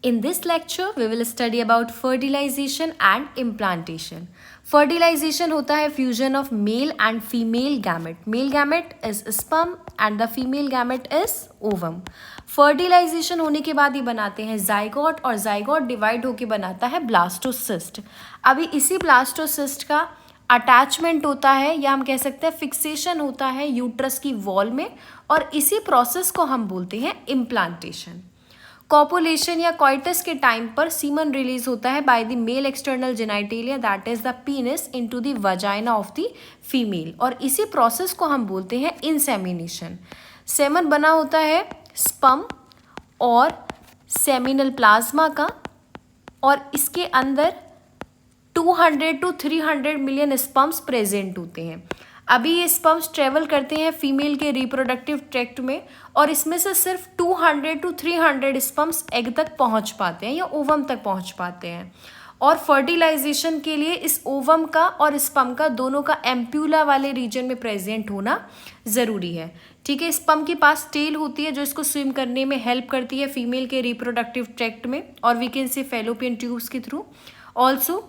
In this lecture, we will study about fertilization and implantation. Fertilization होता है fusion of male and female gamete. Male gamete is sperm and the female gamete is ovum. Fertilization होने के बाद ही बनाते हैं zygote और zygote divide होके बनाता है blastocyst. अभी इसी blastocyst का अटैचमेंट होता है या हम कह सकते हैं फिक्सेशन होता है यूट्रस की वॉल में और इसी प्रोसेस को हम बोलते हैं इम्प्लांटेशन. कॉपुलेशन या कॉइटस के टाइम पर सीमन रिलीज होता है by the male external genitalia that is the penis into the vagina of the female और इसी प्रोसेस को हम बोलते हैं इंसेमिनेशन. सेमन बना होता है स्पर्म और सेमिनल प्लाज्मा का और इसके अंदर 200 to 300 मिलियन स्पर्म्स प्रेजेंट होते हैं. अभी ये स्पर्म्स ट्रेवल करते हैं फीमेल के रिप्रोडक्टिव ट्रैक्ट में और इसमें से सिर्फ 200 to 300 स्पर्म्स एग तक पहुंच पाते हैं या ओवम तक पहुंच पाते हैं. और फर्टिलाइजेशन के लिए इस ओवम का और स्पर्म का दोनों का एम्प्यूला वाले रीजन में प्रेजेंट होना ज़रूरी है. ठीक है, स्पर्म के पास टेल होती है जो इसको स्विम करने में हेल्प करती है फीमेल के रिप्रोडक्टिव ट्रैक्ट में और we can say fallopian tubes के थ्रू. ऑल्सो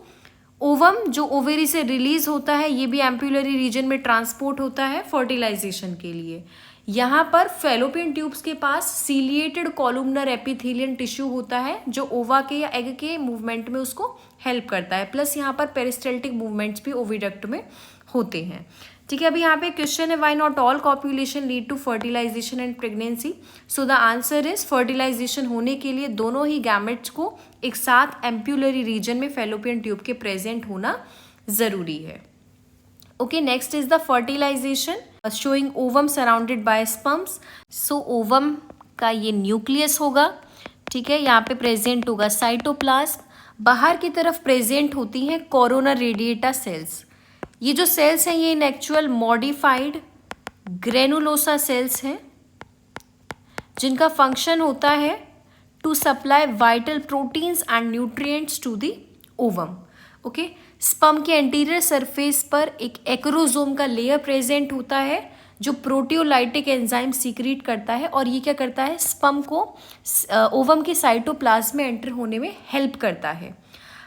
ओवम जो ओवेरी से रिलीज होता है ये भी एम्प्यूलरी रीजन में ट्रांसपोर्ट होता है फर्टिलाइजेशन के लिए. यहाँ पर फैलोपियन ट्यूब्स के पास सीलिएटेड कॉलुमनर एपिथेलियन टिश्यू होता है जो ओवा के या एग के मूवमेंट में उसको हेल्प करता है. प्लस यहाँ पर पेरिस्टल्टिक मूवमेंट्स भी ओविडक्ट में होते हैं. ठीक है, अभी यहाँ पे क्वेश्चन है why not all copulation lead to fertilization and pregnancy. So the answer is fertilization होने के लिए दोनों ही गैमेट्स को एक साथ एम्प्यूलरी रीजन में फैलोपियन ट्यूब के प्रेजेंट होना ज़रूरी है. Okay, next is the fertilization showing ovum surrounded by sperms. So ovum का ये न्यूक्लियस होगा. ठीक है, यहाँ पे प्रेजेंट होगा साइटोप्लाज्म. बाहर की तरफ प्रेजेंट होती हैं कोरोना रेडिएटा सेल्स. ये जो सेल्स हैं ये in actual modified granulosa cells हैं जिनका फंक्शन होता है to supply vital proteins and nutrients to the ovum. Okay, sperm के एंटीरियर सरफेस पर एक एक्रोसोम का लेयर प्रेजेंट होता है जो प्रोटियोलाइटिक एंजाइम सीक्रेट करता है और ये क्या करता है स्पर्म को ओवम के साइटोप्लाज्म में एंटर होने में हेल्प करता है.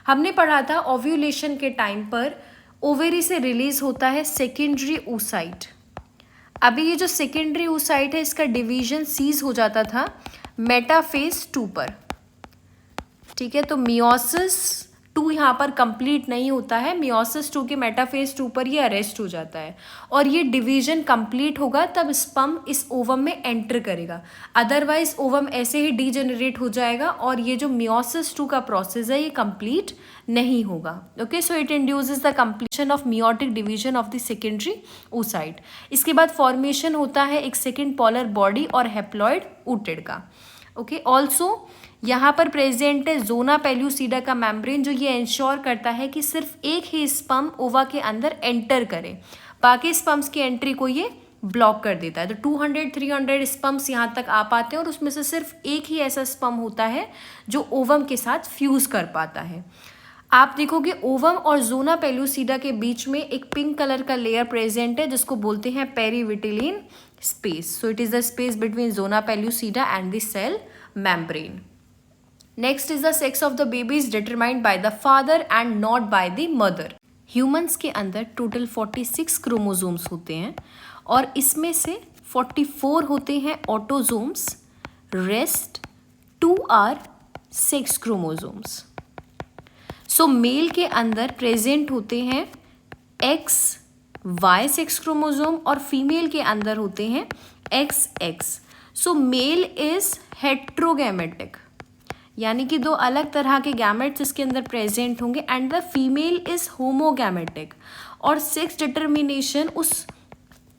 हमने पढ़ा था ओव्यूलेशन के टाइम पर ओवेरी से रिलीज होता है सेकेंडरी oocyte. अभी ये जो सेकेंडरी oocyte है इसका डिवीजन सीज हो जाता था मेटाफेज 2 पर. ठीक है, तो मियोसिस 2 यहाँ पर कंप्लीट नहीं होता है. मियोसिस 2 के मेटाफेज 2 पर ये अरेस्ट हो जाता है और ये डिवीजन कंप्लीट होगा तब स्पर्म इस ओवम में एंटर करेगा. अदरवाइज ओवम ऐसे ही डीजेनरेट हो जाएगा और ये जो मियोसिस 2 का प्रोसेस है ये कंप्लीट नहीं होगा. Okay, so it induces the completion of meiotic division of the secondary oocyte. इसके बाद फॉर्मेशन होता है एक सेकेंड पोलर बॉडी और हेप्लॉइड ooted का. ओके, ऑल्सो यहाँ पर प्रेजेंट है जोना पेल्यूसिडा का मेम्ब्रेन जो ये इंश्योर करता है कि सिर्फ एक ही स्पर्म ओवा के अंदर एंटर करे, बाकी स्पर्म्स की एंट्री को ये ब्लॉक कर देता है. तो 200-300 स्पर्म्स यहाँ तक आ पाते हैं और उसमें से सिर्फ एक ही ऐसा स्पर्म होता है जो ओवम के साथ फ्यूज कर पाता है. आप देखोगे ओवम और जोना पेल्यूसिडा के बीच में एक पिंक कलर का लेयर प्रेजेंट है जिसको बोलते हैं perivitelline space. So it is the space between zona pellucida and the cell membrane. Next is the sex of the baby is determined by the father and not by the mother. Humans के अंदर total 46 chromosomes होते हैं और इसमें से 44 होते हैं autosomes, rest 2 are sex chromosomes. So male के अंदर प्रेजेंट होते हैं एक्स वाई सेक्स क्रोमोसोम और फीमेल के अंदर होते हैं X X. So male is heterogametic यानी कि 2 अलग तरह के गैमेट्स इसके अंदर प्रेजेंट होंगे and the female is homogametic. और सेक्स डिटर्मिनेशन उस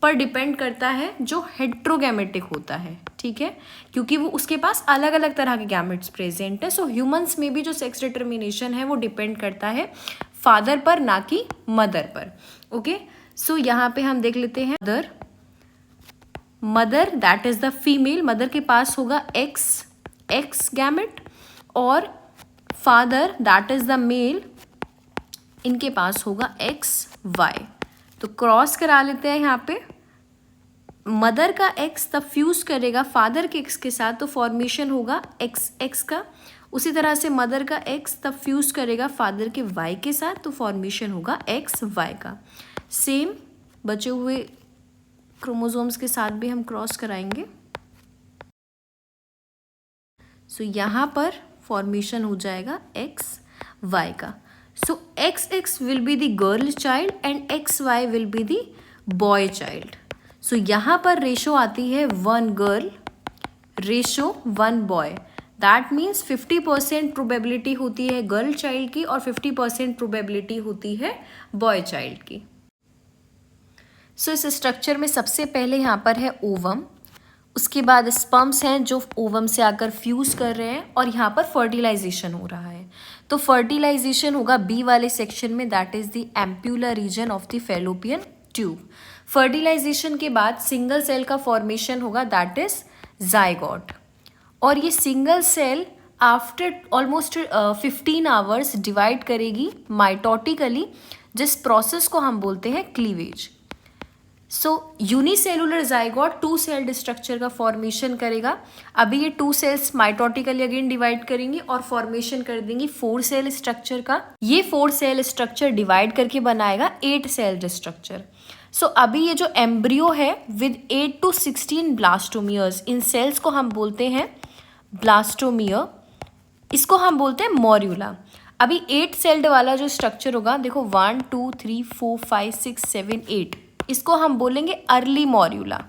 पर डिपेंड करता है जो हेट्रोगैमेटिक होता है. ठीक है, क्योंकि वो उसके पास अलग अलग तरह के गैमेट्स प्रेजेंट है. सो ह्यूमंस में भी जो सेक्स डिटर्मिनेशन है वो डिपेंड करता है फादर पर ना कि मदर पर. ओके, सो यहाँ पे हम देख लेते हैं mother that is the female. Mother के पास होगा एक्स गैमेट और father that is the male इनके पास होगा एक्स वाई. तो क्रॉस करा लेते हैं यहाँ पे मदर का एक्स तब फ्यूज करेगा फादर के एक्स के साथ तो फॉर्मेशन होगा एक्स एक्स का। उसी तरह से मदर का एक्स तब फ्यूज करेगा फादर के वाई के साथ तो फॉर्मेशन होगा एक्स वाई का। सेम बचे हुए क्रोमोसोम्स के साथ भी हम क्रॉस कराएंगे। सो यहाँ पर फॉर्मेशन हो जाएगा एक्स वाई का। So X X will be the girl child and X Y will be the boy child. So यहाँ पर रेशो आती है 1 girl ratio 1 boy. That means 50% probability होती है गर्ल चाइल्ड की और 50% प्रोबेबिलिटी होती है बॉय चाइल्ड की। सो इस स्ट्रक्चर में सबसे पहले यहाँ पर है ओवम, उसके बाद स्पर्म्स हैं जो ओवम से आकर फ्यूज कर रहे हैं और यहाँ पर फर्टिलाइजेशन हो रहा है। तो फर्टिलाइजेशन होगा बी वाले सेक्शन में, that is the ampullar region of the Fallopian tube. Fertilisation के बाद सिंगल सेल का फॉर्मेशन होगा, दैट इज जाइगोट। और ये single cell after almost 15 hours divide करेगी माइटोटिकली, जिस प्रोसेस को हम बोलते हैं cleavage. So unicellular zygote 2 celled structure का फॉर्मेशन करेगा। अभी ये 2 सेल्स माइटोटिकली अगेन डिवाइड करेंगी और फॉर्मेशन कर देंगी 4 सेल स्ट्रक्चर का। ये 4 सेल स्ट्रक्चर डिवाइड करके बनाएगा 8 सेल्ड स्ट्रक्चर। सो अभी ये जो एम्ब्रियो है विद 8 to 16 ब्लास्टोमियर्स, इन सेल्स को हम बोलते हैं ब्लास्टोमियर, इसको हम बोलते हैं मॉर्यूला। अभी 8 सेल्ड वाला जो स्ट्रक्चर होगा, देखो 1 2 3 4 5 6 7 8, इसको हम बोलेंगे अर्ली मॉर्यूला।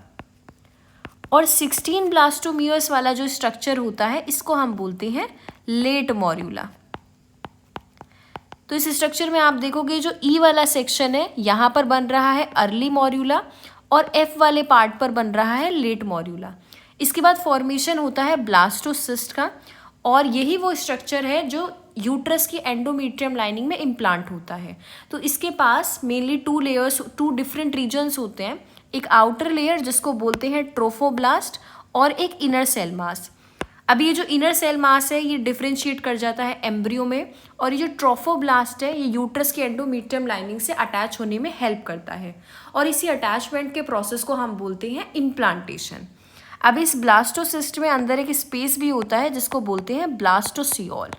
और 16 ब्लास्टोमियर्स वाला जो स्ट्रक्चर होता है इसको हम बोलते हैं लेट मॉर्यूला। तो इस स्ट्रक्चर में आप देखोगे जो ई वाला सेक्शन है यहाँ पर बन रहा है अर्ली मॉर्यूला और एफ वाले पार्ट पर बन रहा है लेट मॉर्यूला। इसके बाद फॉर्मेशन होता है ब्लास्टोसिस्ट का और यही वो स्ट्रक्चर है जो यूट्रस की एंडोमेट्रियम लाइनिंग में इम्प्लांट होता है। तो इसके पास मेनली 2 लेयर्स, 2 डिफरेंट रीजन्स होते हैं। एक आउटर लेयर जिसको बोलते हैं ट्रोफोब्लास्ट और एक इनर सेल मास। अभी ये जो इनर सेल मास है ये डिफ्रेंशिएट कर जाता है एम्ब्रियो में और ये जो ट्रोफोब्लास्ट है ये यूट्रस की एंडोमेट्रियम लाइनिंग से अटैच होने में हेल्प करता है और इसी अटैचमेंट के प्रोसेस को हम बोलते हैं इम्प्लांटेशन। अब इस ब्लास्टोसिस्ट में अंदर एक स्पेस भी होता है जिसको बोलते हैं ब्लास्टोसियोल।